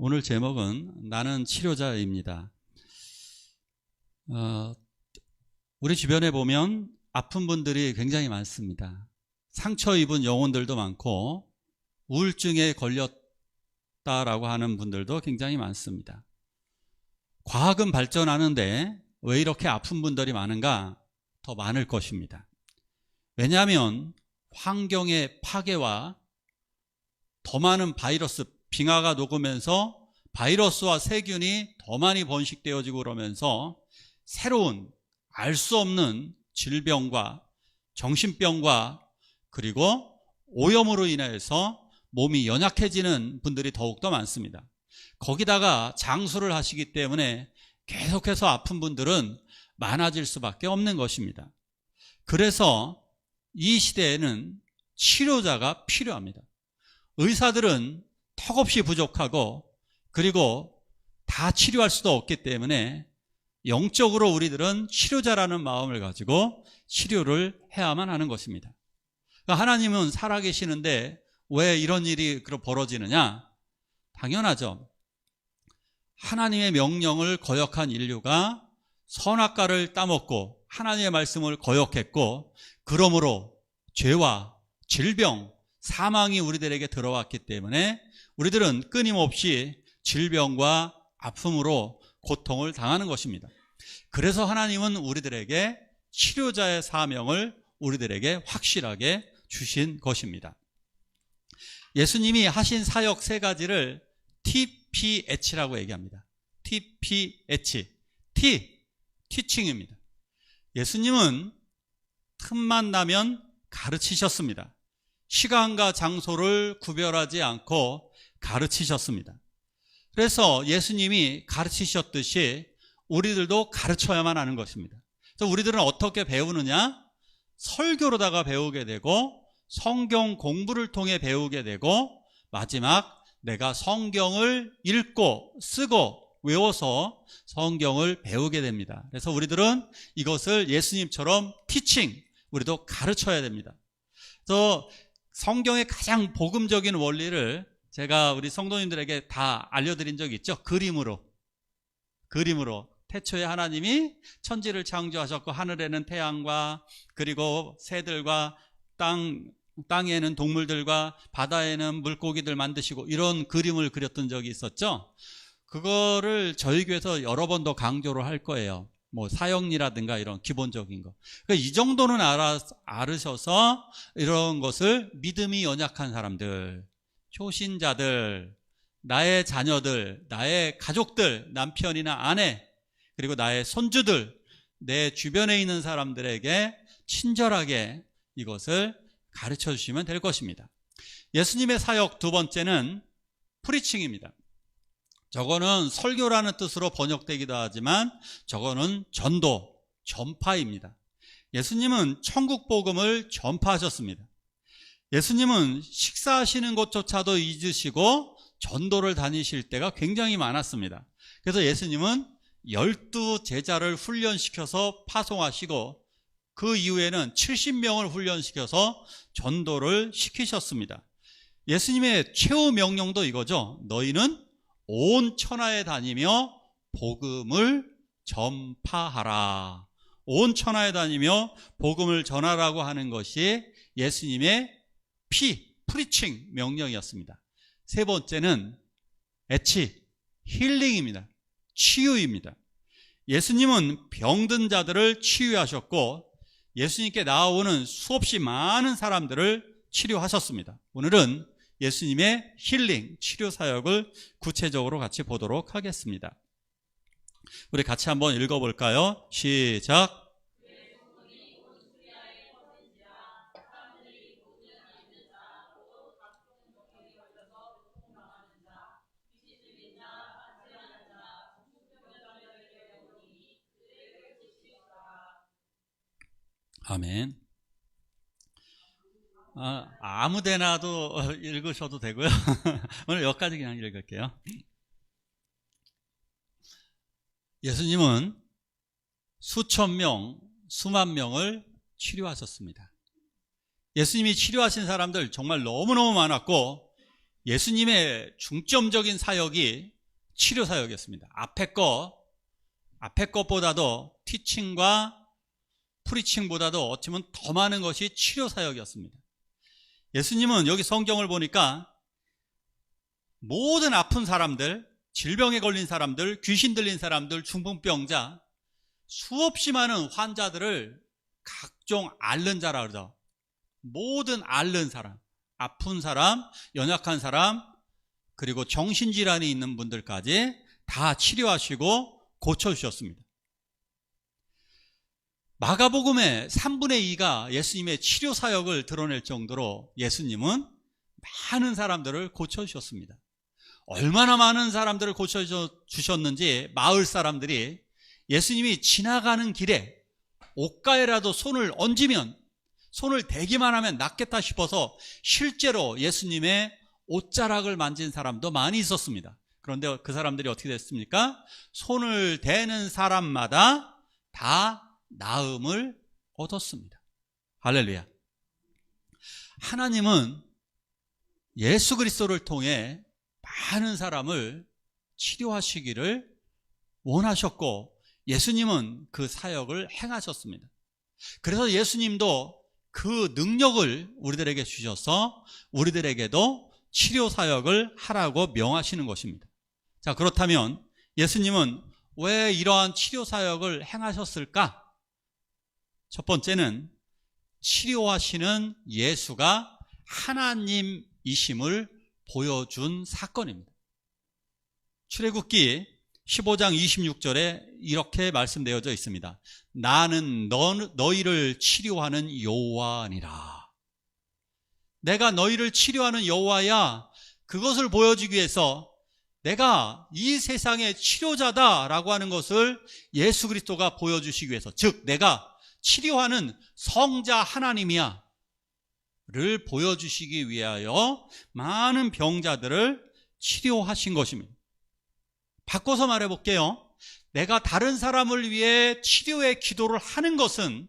오늘 제목은 나는 치료자입니다. 우리 주변에 보면 아픈 분들이 굉장히 많습니다. 상처 입은 영혼들도 많고 우울증에 걸렸다라고 하는 분들도 굉장히 많습니다. 과학은 발전하는데 왜 이렇게 아픈 분들이 많은가? 더 많을 것입니다. 왜냐하면 환경의 파괴와 더 많은 바이러스, 빙하가 녹으면서 바이러스와 세균이 더 많이 번식되어지고 그러면서 새로운 알 수 없는 질병과 정신병과 그리고 오염으로 인해서 몸이 연약해지는 분들이 더욱더 많습니다. 거기다가 장수를 하시기 때문에 계속해서 아픈 분들은 많아질 수밖에 없는 것입니다. 그래서 이 시대에는 치료자가 필요합니다. 의사들은 턱없이 부족하고 그리고 다 치료할 수도 없기 때문에 영적으로 우리들은 치료자라는 마음을 가지고 치료를 해야만 하는 것입니다. 그러니까 하나님은 살아계시는데 왜 이런 일이 벌어지느냐? 당연하죠. 하나님의 명령을 거역한 인류가 선악과를 따먹고 하나님의 말씀을 거역했고 그러므로 죄와 질병, 사망이 우리들에게 들어왔기 때문에 우리들은 끊임없이 질병과 아픔으로 고통을 당하는 것입니다. 그래서 하나님은 우리들에게 치료자의 사명을 우리들에게 확실하게 주신 것입니다. 예수님이 하신 사역 세 가지를 TPH라고 얘기합니다. TPH, 티칭입니다. 예수님은 틈만 나면 가르치셨습니다. 시간과 장소를 구별하지 않고 가르치셨습니다. 그래서 예수님이 가르치셨듯이 우리들도 가르쳐야만 하는 것입니다. 그래서 우리들은 어떻게 배우느냐? 설교로다가 배우게 되고 성경 공부를 통해 배우게 되고 마지막 내가 성경을 읽고 쓰고 외워서 성경을 배우게 됩니다. 그래서 우리들은 이것을 예수님처럼 티칭, 우리도 가르쳐야 됩니다. 그래서 성경의 가장 복음적인 원리를 제가 우리 성도님들에게 다 알려드린 적이 있죠. 그림으로. 태초에 하나님이 천지를 창조하셨고 하늘에는 태양과 그리고 새들과 땅에는 동물들과 바다에는 물고기들 만드시고 이런 그림을 그렸던 적이 있었죠. 그거를 저희 교회에서 여러 번 더 강조를 할 거예요. 뭐 사형리라든가 이런 기본적인 거. 그러니까 이 정도는 알으셔서 이런 것을 믿음이 연약한 사람들, 초신자들, 나의 자녀들, 나의 가족들, 남편이나 아내, 그리고 나의 손주들, 내 주변에 있는 사람들에게 친절하게 이것을 가르쳐 주시면 될 것입니다. 예수님의 사역 두 번째는 프리칭입니다. 저거는 설교라는 뜻으로 번역되기도 하지만 저거는 전도, 전파입니다. 예수님은 천국 복음을 전파하셨습니다. 예수님은 식사하시는 것조차도 잊으시고 전도를 다니실 때가 굉장히 많았습니다. 그래서 예수님은 12 제자를 훈련시켜서 파송하시고 그 이후에는 70명을 훈련시켜서 전도를 시키셨습니다. 예수님의 최후 명령도 이거죠. 너희는 온 천하에 다니며 복음을 전파하라. 온 천하에 다니며 복음을 전하라고 하는 것이 예수님의 프리칭 명령이었습니다. 세 번째는 힐링입니다. 치유입니다. 예수님은 병든 자들을 치유하셨고 예수님께 나오는 수없이 많은 사람들을 치료하셨습니다. 오늘은 예수님의 힐링, 치료 사역을 구체적으로 같이 보도록 하겠습니다. 우리 같이 한번 읽어볼까요? 시작. 아멘. 아무데나도 읽으셔도 되고요. 오늘 여기까지 그냥 읽을게요. 예수님은 수천 명, 수만 명을 치료하셨습니다. 예수님이 치료하신 사람들 정말 너무너무 많았고 예수님의 중점적인 사역이 치료 사역이었습니다. 앞에 것보다도 티칭과 프리칭보다도 어찌보면 더 많은 것이 치료 사역이었습니다. 예수님은 여기 성경을 보니까 모든 아픈 사람들, 질병에 걸린 사람들, 귀신 들린 사람들, 중풍병자, 수없이 많은 환자들을 각종 앓는 자라 그러죠. 모든 앓는 사람, 아픈 사람, 연약한 사람, 그리고 정신질환이 있는 분들까지 다 치료하시고 고쳐주셨습니다. 마가복음의 3분의 2가 예수님의 치료 사역을 드러낼 정도로 예수님은 많은 사람들을 고쳐주셨습니다. 얼마나 많은 사람들을 고쳐주셨는지 마을 사람들이 예수님이 지나가는 길에 옷가에라도 손을 얹으면, 손을 대기만 하면 낫겠다 싶어서 실제로 예수님의 옷자락을 만진 사람도 많이 있었습니다. 그런데 그 사람들이 어떻게 됐습니까? 손을 대는 사람마다 다 나음을 얻었습니다. 할렐루야. 하나님은 예수 그리스도를 통해 많은 사람을 치료하시기를 원하셨고, 예수님은 그 사역을 행하셨습니다. 그래서 예수님도 그 능력을 우리들에게 주셔서 우리들에게도 치료 사역을 하라고 명하시는 것입니다. 자, 그렇다면 예수님은 왜 이러한 치료 사역을 행하셨을까? 첫 번째는 치료하시는 예수가 하나님이심을 보여준 사건입니다. 출애굽기 15장 26절에 이렇게 말씀되어져 있습니다. 나는 너희를 치료하는 여호와니라. 내가 너희를 치료하는 여호와야. 그것을 보여주기 위해서 내가 이 세상의 치료자다라고 하는 것을 예수 그리스도가 보여주시기 위해서, 즉 내가 치료하는 성자 하나님이야 를 보여주시기 위하여 많은 병자들을 치료하신 것입니다. 바꿔서 말해볼게요. 내가 다른 사람을 위해 치료의 기도를 하는 것은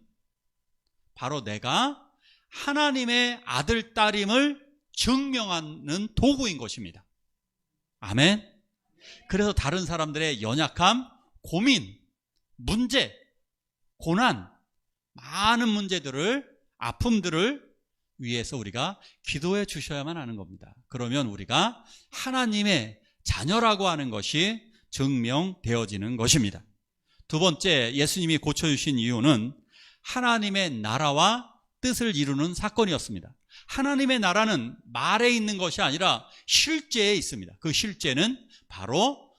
바로 내가 하나님의 아들, 딸임을 증명하는 도구인 것입니다. 아멘. 그래서 다른 사람들의 연약함, 고민, 문제, 고난, 많은 문제들을, 아픔들을 위해서 우리가 기도해 주셔야만 하는 겁니다. 그러면 우리가 하나님의 자녀라고 하는 것이 증명되어지는 것입니다. 두 번째, 예수님이 고쳐주신 이유는 하나님의 나라와 뜻을 이루는 사건이었습니다. 하나님의 나라는 말에 있는 것이 아니라 실제에 있습니다. 그 실제는 바로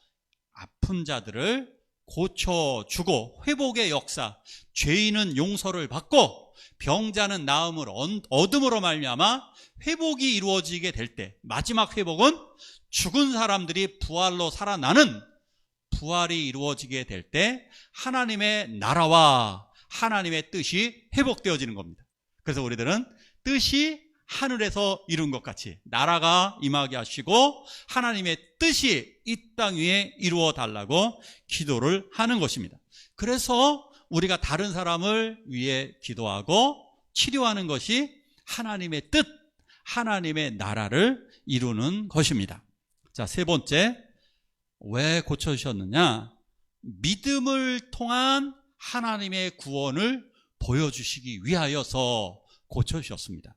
아픈 자들을 고쳐주고 회복의 역사, 죄인은 용서를 받고 병자는 나음을 얻음으로 말미암아 회복이 이루어지게 될 때, 마지막 회복은 죽은 사람들이 부활로 살아나는 부활이 이루어지게 될 때 하나님의 나라와 하나님의 뜻이 회복되어지는 겁니다. 그래서 우리들은 뜻이 하늘에서 이룬 것 같이 나라가 임하게 하시고 하나님의 뜻이 이 땅 위에 이루어 달라고 기도를 하는 것입니다. 그래서 우리가 다른 사람을 위해 기도하고 치료하는 것이 하나님의 뜻, 하나님의 나라를 이루는 것입니다. 자, 세 번째, 왜 고쳐주셨느냐? 믿음을 통한 하나님의 구원을 보여주시기 위하여서 고쳐주셨습니다.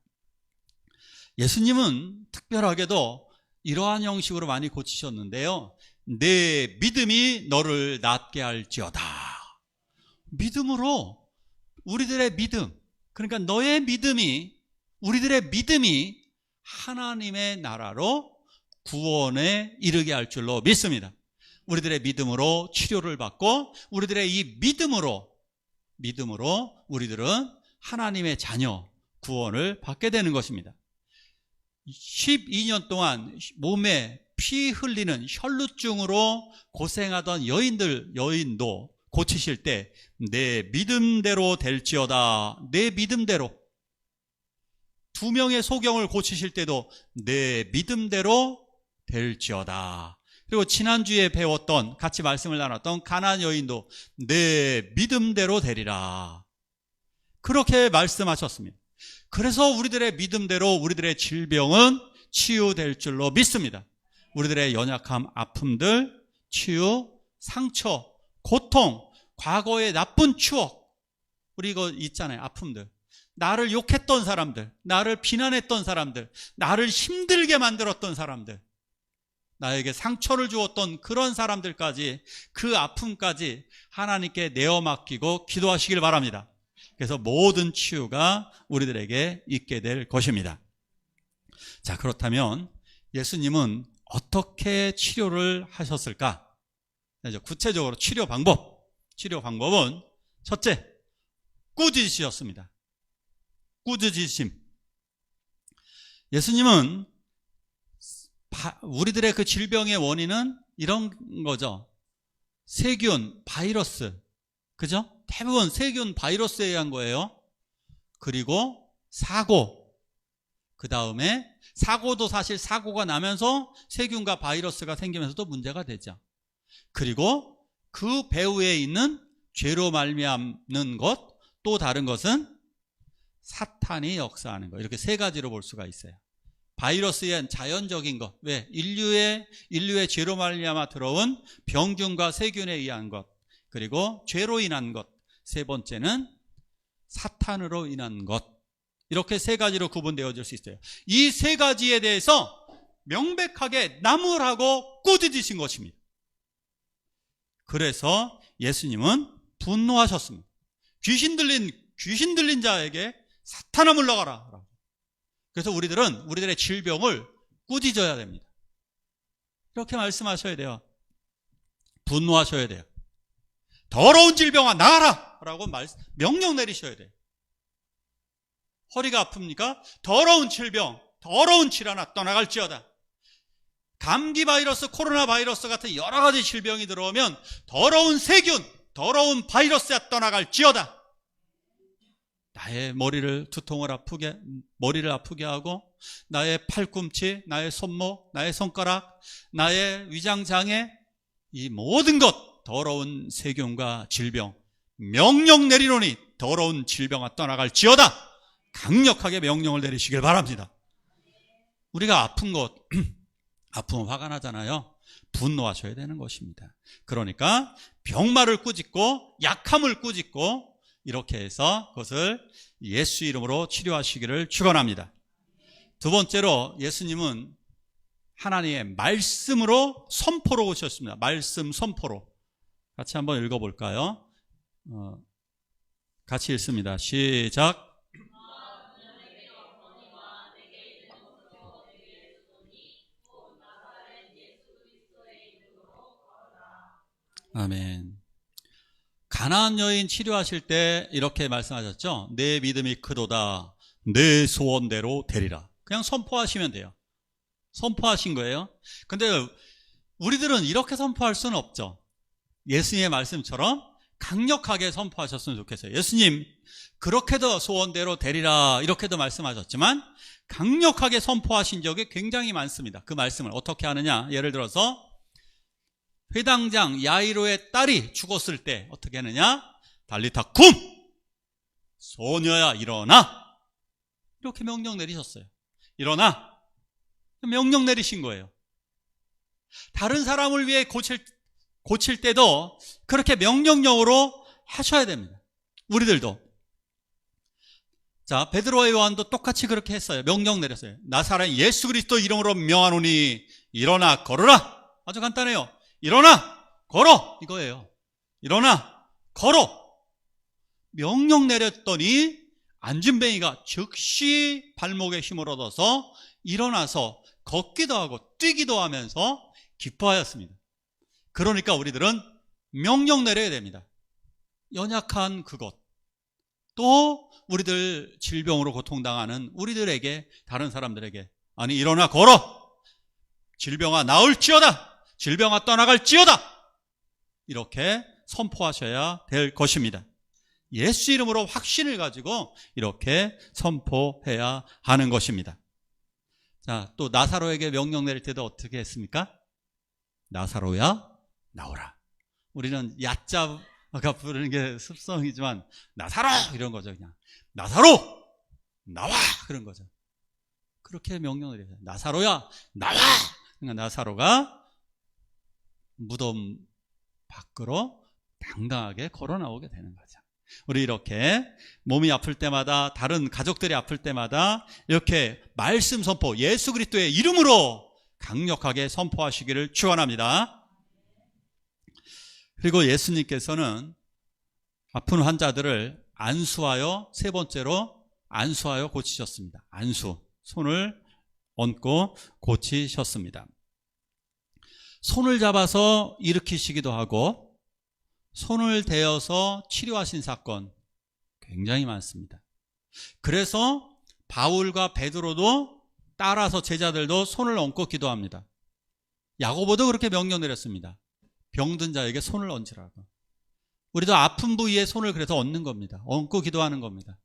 예수님은 특별하게도 이러한 형식으로 많이 고치셨는데요. 내 믿음이 너를 낫게 할지어다. 믿음으로, 우리들의 믿음, 그러니까 너의 믿음이, 우리들의 믿음이 하나님의 나라로 구원에 이르게 할 줄로 믿습니다. 우리들의 믿음으로 치료를 받고 우리들의 이 믿음으로 우리들은 하나님의 자녀, 구원을 받게 되는 것입니다. 12년 동안 몸에 피 흘리는 혈루증으로 고생하던 여인도 고치실 때 내 믿음대로 될지어다. 내 믿음대로. 2명의 소경을 고치실 때도 내 믿음대로 될지어다. 그리고 지난주에 배웠던, 같이 말씀을 나눴던 가나안 여인도 내 믿음대로 되리라. 그렇게 말씀하셨습니다. 그래서 우리들의 믿음대로 우리들의 질병은 치유될 줄로 믿습니다. 우리들의 연약함, 아픔들, 치유, 상처, 고통, 과거의 나쁜 추억, 우리 이거 있잖아요. 아픔들. 나를 욕했던 사람들, 나를 비난했던 사람들, 나를 힘들게 만들었던 사람들, 나에게 상처를 주었던 그런 사람들까지, 그 아픔까지 하나님께 내어 맡기고 기도하시길 바랍니다. 그래서 모든 치유가 우리들에게 있게 될 것입니다. 자, 그렇다면 예수님은 어떻게 치료를 하셨을까? 구체적으로 치료 방법은 첫째, 꾸짖으셨습니다. 꾸짖으심. 예수님은 우리들의 그 질병의 원인은 이런 거죠. 세균, 바이러스. 그죠? 대부분 세균, 바이러스에 의한 거예요. 그리고 사고. 그 다음에 사고도 사실 사고가 나면서 세균과 바이러스가 생기면서도 문제가 되죠. 그리고 그 배후에 있는 죄로 말미암는 것, 또 다른 것은 사탄이 역사하는 것. 이렇게 세 가지로 볼 수가 있어요. 바이러스에 의한 자연적인 것, 왜? 인류의 죄로 말미암아 들어온 병균과 세균에 의한 것, 그리고 죄로 인한 것, 세 번째는 사탄으로 인한 것. 이렇게 세 가지로 구분되어질 수 있어요. 이 세 가지에 대해서 명백하게 나무라고 꾸짖으신 것입니다. 그래서 예수님은 분노하셨습니다. 귀신 들린 자에게 사탄아 물러가라. 그래서 우리들의 질병을 꾸짖어야 됩니다. 이렇게 말씀하셔야 돼요. 분노하셔야 돼요. 더러운 질병아 나가라! 라고 명령 내리셔야 돼요. 허리가 아픕니까? 더러운 질병, 더러운 질환아 떠나갈지어다. 감기 바이러스, 코로나 바이러스 같은 여러 가지 질병이 들어오면 더러운 세균, 더러운 바이러스야 떠나갈지어다. 나의 머리를 아프게 하고, 나의 팔꿈치, 나의 손목, 나의 손가락, 나의 위장장애, 이 모든 것, 더러운 세균과 질병, 명령 내리노니 더러운 질병아 떠나갈지어다. 강력하게 명령을 내리시길 바랍니다. 우리가 아프면 화가 나잖아요. 분노하셔야 되는 것입니다. 그러니까 병마를 꾸짖고 약함을 꾸짖고 이렇게 해서 그것을 예수 이름으로 치료하시기를 축원합니다. 두 번째로 예수님은 하나님의 말씀으로 선포로 오셨습니다. 말씀 선포로. 같이 한번 읽어볼까요? 같이 읽습니다. 시작. 아멘. 가나안 여인 치료하실 때 이렇게 말씀하셨죠. 내 믿음이 크도다. 내 소원대로 되리라. 그냥 선포하시면 돼요. 선포하신 거예요. 근데 우리들은 이렇게 선포할 수는 없죠. 예수님의 말씀처럼 강력하게 선포하셨으면 좋겠어요. 예수님 그렇게도 소원대로 되리라 이렇게도 말씀하셨지만 강력하게 선포하신 적이 굉장히 많습니다. 그 말씀을 어떻게 하느냐. 예를 들어서 회당장 야이로의 딸이 죽었을 때 어떻게 하느냐? 달리타 쿰! 소녀야 일어나! 이렇게 명령 내리셨어요. 일어나! 명령 내리신 거예요. 다른 사람을 위해 고칠 때도 그렇게 명령력으로 하셔야 됩니다. 우리들도. 자, 베드로와 요한도 똑같이 그렇게 했어요. 명령 내렸어요. 나사렛 예수 그리스도 이름으로 명하노니 일어나 걸어라! 아주 간단해요. 일어나! 걸어! 이거예요. 일어나! 걸어! 명령 내렸더니 안진뱅이가 즉시 발목에 힘을 얻어서 일어나서 걷기도 하고 뛰기도 하면서 기뻐하였습니다. 그러니까 우리들은 명령 내려야 됩니다. 연약한 그것, 또 우리들 질병으로 고통당하는 우리들에게, 다른 사람들에게, 아니 일어나 걸어! 질병아 나을지어다! 질병아 떠나갈지어다! 이렇게 선포하셔야 될 것입니다. 예수 이름으로 확신을 가지고 이렇게 선포해야 하는 것입니다. 자, 또 나사로에게 명령 내릴 때도 어떻게 했습니까? 나사로야 나오라. 우리는 야자가 부르는 게 습성이지만 나사로 이런 거죠. 그냥 나사로 나와 그런 거죠. 그렇게 명령을 해요. 나사로야 나와. 그러니까 나사로가 무덤 밖으로 당당하게 걸어 나오게 되는 거죠. 우리 이렇게 몸이 아플 때마다, 다른 가족들이 아플 때마다 이렇게 말씀 선포, 예수 그리스도의 이름으로 강력하게 선포하시기를 축원합니다. 그리고 예수님께서는 아픈 환자들을 안수하여, 세 번째로 안수하여 고치셨습니다. 안수, 손을 얹고 고치셨습니다. 손을 잡아서 일으키시기도 하고 손을 대어서 치료하신 사건 굉장히 많습니다. 그래서 바울과 베드로도 따라서 제자들도 손을 얹고 기도합니다. 야고보도 그렇게 명령 내렸습니다. 병든 자에게 손을 얹으라고. 우리도 아픈 부위에 손을 그래서 얹는 겁니다. 얹고 기도하는 겁니다.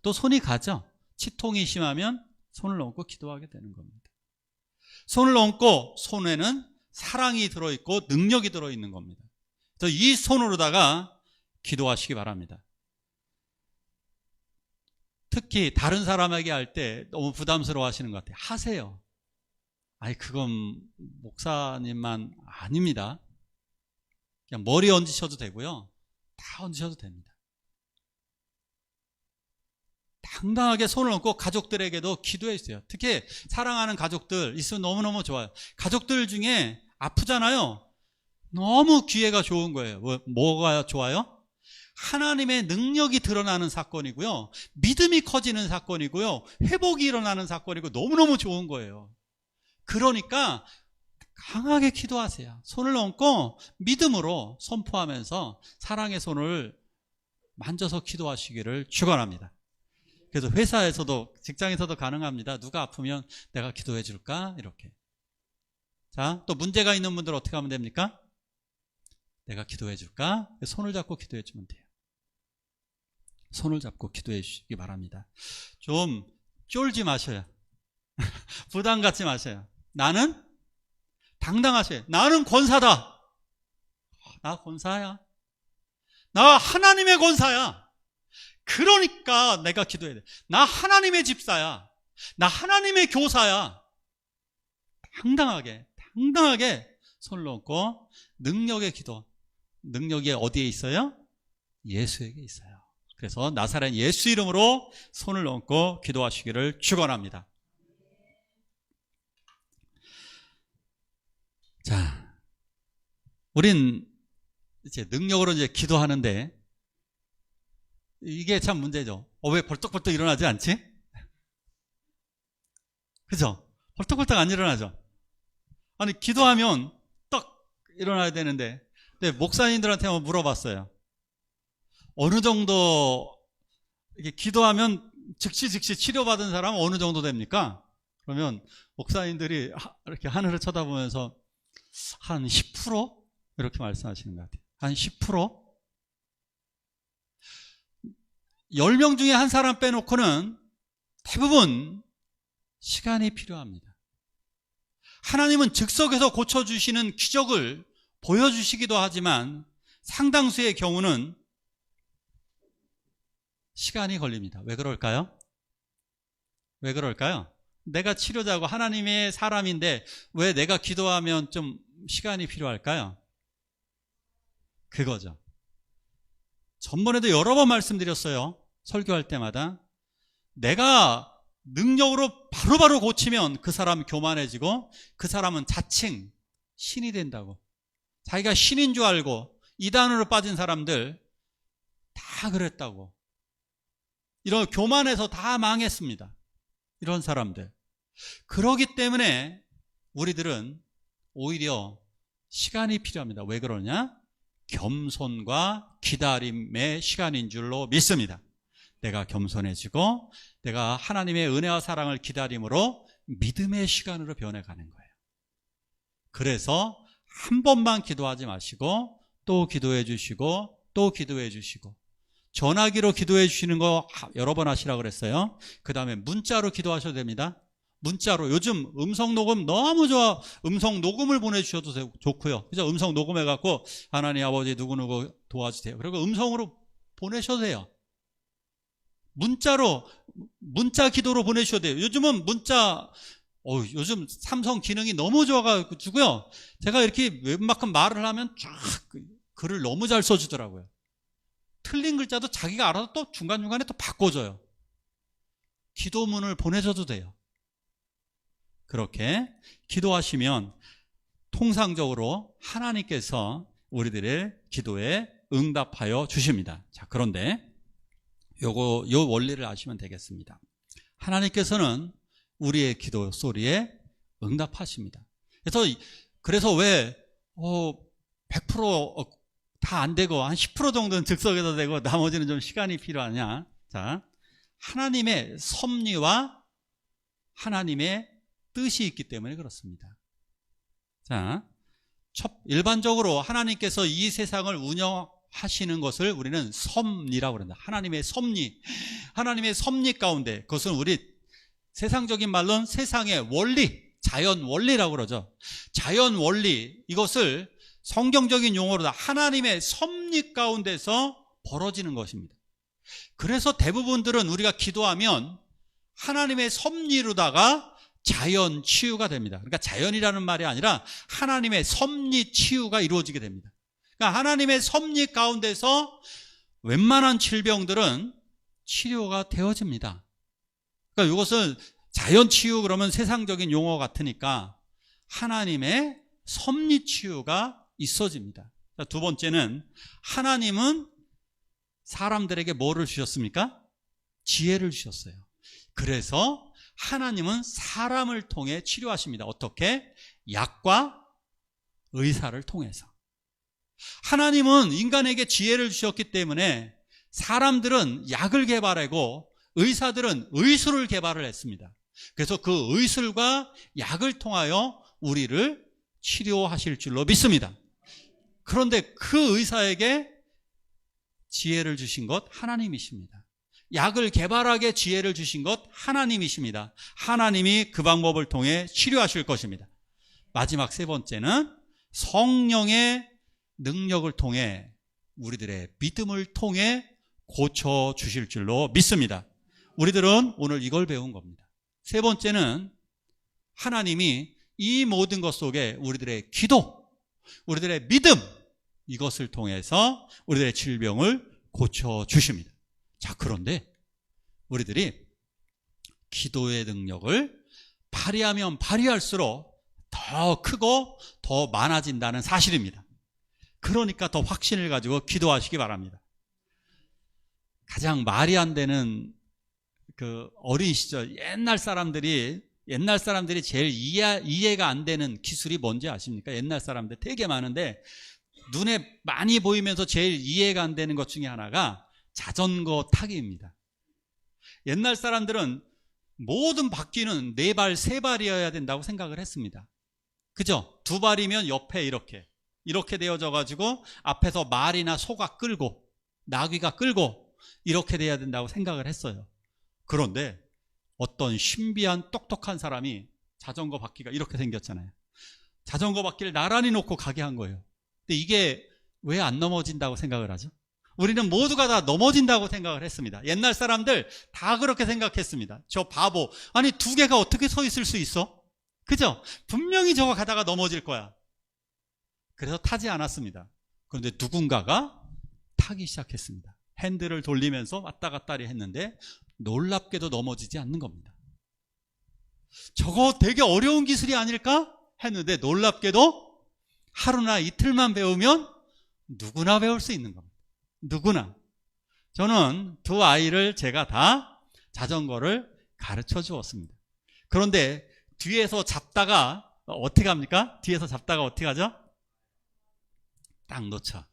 또 손이 가죠. 치통이 심하면 손을 얹고 기도하게 되는 겁니다. 손을 얹고 손에는 사랑이 들어있고 능력이 들어있는 겁니다. 그래서 이 손으로다가 기도하시기 바랍니다. 특히 다른 사람에게 할 때 너무 부담스러워 하시는 것 같아요. 하세요. 아니, 그건 목사님만 아닙니다. 그냥 머리 얹으셔도 되고요. 다 얹으셔도 됩니다. 당당하게 손을 얹고 가족들에게도 기도해 주세요. 특히 사랑하는 가족들 있으면 너무너무 좋아요. 가족들 중에 아프잖아요. 너무 기회가 좋은 거예요. 뭐가 좋아요? 하나님의 능력이 드러나는 사건이고요. 믿음이 커지는 사건이고요. 회복이 일어나는 사건이고 너무너무 좋은 거예요. 그러니까 강하게 기도하세요. 손을 얹고 믿음으로 선포하면서 사랑의 손을 만져서 기도하시기를 축원합니다. 그래서 회사에서도 직장에서도 가능합니다. 누가 아프면 내가 기도해 줄까? 이렇게. 자, 또 문제가 있는 분들 어떻게 하면 됩니까? 내가 기도해 줄까? 손을 잡고 기도해 주면 돼요. 손을 잡고 기도해 주시기 바랍니다. 좀 쫄지 마셔요. 부담 갖지 마셔요. 나는 당당하세요. 나는 권사다. 나 권사야. 나 하나님의 권사야. 그러니까 내가 기도해야 돼. 나 하나님의 집사야. 나 하나님의 교사야. 당당하게 손을 얹고 능력의 기도. 능력이 어디에 있어요? 예수에게 있어요. 그래서 나사렛 예수 이름으로 손을 얹고 기도하시기를 축원합니다. 자, 우린 이제 능력으로 이제 기도하는데 이게 참 문제죠. 왜 벌떡벌떡 일어나지 않지? 그죠? 벌떡벌떡 안 일어나죠? 아니, 기도하면 딱 일어나야 되는데, 네, 목사님들한테 한번 물어봤어요. 어느 정도 이렇게 기도하면 즉시 치료받은 사람은 어느 정도 됩니까? 그러면 목사님들이 이렇게 하늘을 쳐다보면서 한 10%? 이렇게 말씀하시는 것 같아요. 한 10%? 10명 중에 한 사람 빼놓고는 대부분 시간이 필요합니다. 하나님은 즉석에서 고쳐주시는 기적을 보여주시기도 하지만 상당수의 경우는 시간이 걸립니다. 왜 그럴까요? 왜 그럴까요? 내가 치료자고 하나님의 사람인데 왜 내가 기도하면 좀 시간이 필요할까요? 그거죠. 전번에도 여러 번 말씀드렸어요. 설교할 때마다. 내가 능력으로 바로바로 고치면 그 사람 교만해지고 그 사람은 자칭 신이 된다고. 자기가 신인 줄 알고 이단으로 빠진 사람들 다 그랬다고. 이런 교만해서 다 망했습니다. 이런 사람들. 그러기 때문에 우리들은 오히려 시간이 필요합니다. 왜 그러냐? 겸손과 기다림의 시간인 줄로 믿습니다. 내가 겸손해지고 내가 하나님의 은혜와 사랑을 기다림으로 믿음의 시간으로 변해가는 거예요. 그래서 한 번만 기도하지 마시고 또 기도해 주시고 또 기도해 주시고 전화기로 기도해 주시는 거 여러 번 하시라고 그랬어요. 그 다음에 문자로 기도하셔도 됩니다. 문자로. 요즘 음성 녹음 너무 좋아. 음성 녹음을 보내주셔도 좋고요. 그죠? 음성 녹음해갖고 하나님 아버지 누구누구 도와주세요. 그리고 음성으로 보내셔도 돼요. 문자로, 문자 기도로 보내셔도 돼요. 요즘은 문자 요즘 삼성 기능이 너무 좋아가지고요. 제가 이렇게 웬만큼 말을 하면 쫙 글을 너무 잘 써주더라고요. 틀린 글자도 자기가 알아서 또 중간중간에 또 바꿔줘요. 기도문을 보내줘도 돼요. 그렇게 기도하시면 통상적으로 하나님께서 우리들의 기도에 응답하여 주십니다. 자, 그런데 요 원리를 아시면 되겠습니다. 하나님께서는 우리의 기도 소리에 응답하십니다. 그래서 왜 100% 다 안 되고 한 10% 정도는 즉석에서 되고 나머지는 좀 시간이 필요하냐? 자, 하나님의 섭리와 하나님의 뜻이 있기 때문에 그렇습니다. 자, 일반적으로 하나님께서 이 세상을 운영하시는 것을 우리는 섭리라고 그런다. 하나님의 섭리, 하나님의 섭리 가운데, 그것은 우리 세상적인 말로는 세상의 원리, 자연 원리라고 그러죠. 자연 원리, 이것을 성경적인 용어로 하나님의 섭리 가운데서 벌어지는 것입니다. 그래서 대부분들은 우리가 기도하면 하나님의 섭리로다가 자연 치유가 됩니다. 그러니까 자연이라는 말이 아니라 하나님의 섭리 치유가 이루어지게 됩니다. 그러니까 하나님의 섭리 가운데서 웬만한 질병들은 치료가 되어집니다. 그러니까 이것은 자연 치유 그러면 세상적인 용어 같으니까 하나님의 섭리 치유가 있어집니다. 두 번째는 하나님은 사람들에게 뭐를 주셨습니까? 지혜를 주셨어요. 그래서 하나님은 사람을 통해 치료하십니다. 어떻게? 약과 의사를 통해서. 하나님은 인간에게 지혜를 주셨기 때문에 사람들은 약을 개발하고 의사들은 의술을 개발을 했습니다. 그래서 그 의술과 약을 통하여 우리를 치료하실 줄로 믿습니다. 그런데 그 의사에게 지혜를 주신 것 하나님이십니다. 약을 개발하게 지혜를 주신 것 하나님이십니다. 하나님이 그 방법을 통해 치료하실 것입니다. 마지막 세 번째는 성령의 능력을 통해 우리들의 믿음을 통해 고쳐주실 줄로 믿습니다. 우리들은 오늘 이걸 배운 겁니다. 세 번째는 하나님이 이 모든 것 속에 우리들의 기도, 우리들의 믿음, 이것을 통해서 우리들의 질병을 고쳐주십니다. 자, 그런데 우리들이 기도의 능력을 발휘하면 발휘할수록 더 크고 더 많아진다는 사실입니다. 그러니까 더 확신을 가지고 기도하시기 바랍니다. 가장 말이 안 되는 그 어린 시절 옛날 사람들이 제일 이해가 안 되는 기술이 뭔지 아십니까? 옛날 사람들 되게 많은데 눈에 많이 보이면서 제일 이해가 안 되는 것 중에 하나가 자전거 타기입니다. 옛날 사람들은 모든 바퀴는 4발, 3발이어야 된다고 생각을 했습니다. 그죠? 2발이면 옆에 이렇게 되어져 가지고 앞에서 말이나 소가 끌고 나귀가 끌고 이렇게 돼야 된다고 생각을 했어요. 그런데 어떤 신비한 똑똑한 사람이 자전거 바퀴가 이렇게 생겼잖아요. 자전거 바퀴를 나란히 놓고 가게 한 거예요. 근데 이게 왜 안 넘어진다고 생각을 하죠? 우리는 모두가 다 넘어진다고 생각을 했습니다. 옛날 사람들 다 그렇게 생각했습니다. 저 바보, 아니 2개가 어떻게 서 있을 수 있어? 그죠? 분명히 저거 가다가 넘어질 거야. 그래서 타지 않았습니다. 그런데 누군가가 타기 시작했습니다. 핸들을 돌리면서 왔다 갔다 했는데 놀랍게도 넘어지지 않는 겁니다. 저거 되게 어려운 기술이 아닐까? 했는데 놀랍게도 하루나 이틀만 배우면 누구나 배울 수 있는 겁니다. 누구나. 저는 2 아이를 제가 다 자전거를 가르쳐 주었습니다. 그런데 뒤에서 잡다가 어떻게 합니까? 뒤에서 잡다가 어떻게 하죠? 딱 놓쳐.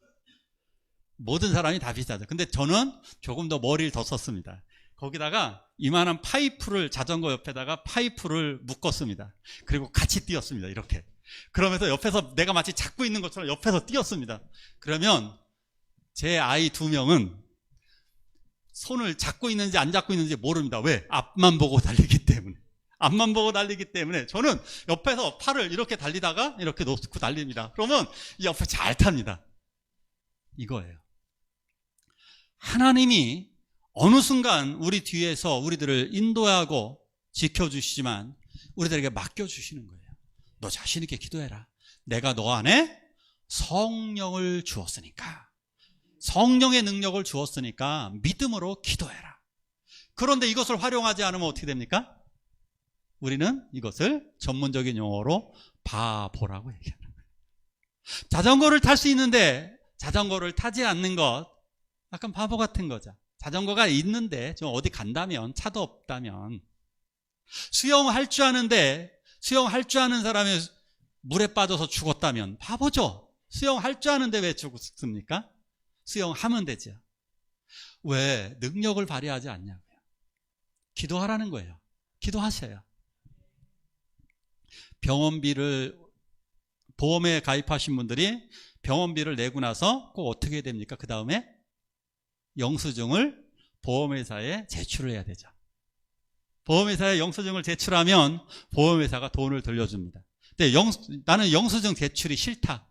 모든 사람이 다 비슷하죠. 근데 저는 조금 더 머리를 더 썼습니다. 거기다가 이만한 파이프를 자전거 옆에다가 파이프를 묶었습니다. 그리고 같이 뛰었습니다. 이렇게. 그러면서 옆에서 내가 마치 잡고 있는 것처럼 옆에서 뛰었습니다. 그러면 제 아이 2명은 손을 잡고 있는지 안 잡고 있는지 모릅니다. 왜? 앞만 보고 달리기 때문에. 앞만 보고 달리기 때문에 저는 옆에서 팔을 이렇게 달리다가 이렇게 놓고 달립니다. 그러면 이 옆에 잘 탑니다. 이거예요. 하나님이 어느 순간 우리 뒤에서 우리들을 인도하고 지켜주시지만 우리들에게 맡겨주시는 거예요. 너 자신 있게 기도해라. 내가 너 안에 성령을 주었으니까, 성령의 능력을 주었으니까 믿음으로 기도해라. 그런데 이것을 활용하지 않으면 어떻게 됩니까? 우리는 이것을 전문적인 용어로 바보라고 얘기하는 거예요. 자전거를 탈 수 있는데 자전거를 타지 않는 것, 약간 바보 같은 거죠. 자전거가 있는데 좀 어디 간다면, 차도 없다면, 수영할 줄 아는데 수영할 줄 아는 사람이 물에 빠져서 죽었다면 바보죠. 수영할 줄 아는데 왜 죽습니까? 수영하면 되죠. 왜 능력을 발휘하지 않냐고요. 기도하라는 거예요. 기도하셔요. 병원비를, 보험에 가입하신 분들이 병원비를 내고 나서 꼭 어떻게 됩니까? 그 다음에 영수증을 보험회사에 제출을 해야 되죠. 보험회사에 영수증을 제출하면 보험회사가 돈을 돌려줍니다. 근데 나는 영수증 제출이 싫다.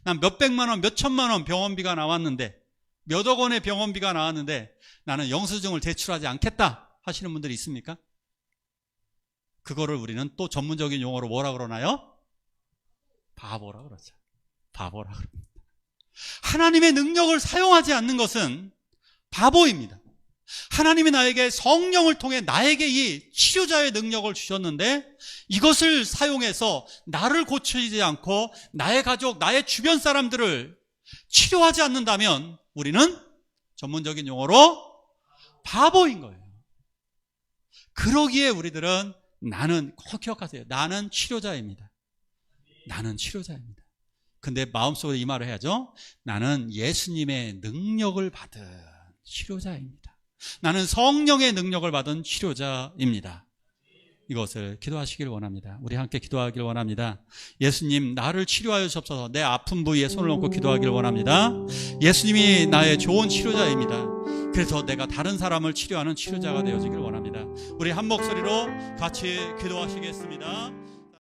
난 몇백만 원, 몇천만 원 병원비가 나왔는데, 몇억 원의 병원비가 나왔는데 나는 영수증을 제출하지 않겠다 하시는 분들이 있습니까? 그거를 우리는 또 전문적인 용어로 뭐라 그러나요? 바보라 그러죠. 바보라 그럽니다. 하나님의 능력을 사용하지 않는 것은 바보입니다. 하나님이 나에게 성령을 통해 나에게 이 치료자의 능력을 주셨는데 이것을 사용해서 나를 고치지 않고 나의 가족, 나의 주변 사람들을 치료하지 않는다면 우리는 전문적인 용어로 바보인 거예요. 그러기에 우리들은, 나는, 꼭 기억하세요. 나는 치료자입니다. 나는 치료자입니다. 근데 마음속으로 이 말을 해야죠. 나는 예수님의 능력을 받은 치료자입니다. 나는 성령의 능력을 받은 치료자입니다. 이것을 기도하시길 원합니다. 우리 함께 기도하길 원합니다. 예수님, 나를 치료하여 주옵소서. 내 아픈 부위에 손을 얹고 기도하길 원합니다. 예수님이 나의 좋은 치료자입니다. 그래서 내가 다른 사람을 치료하는 치료자가 되어지길 원합니다. 우리 한 목소리로 같이 기도하시겠습니다.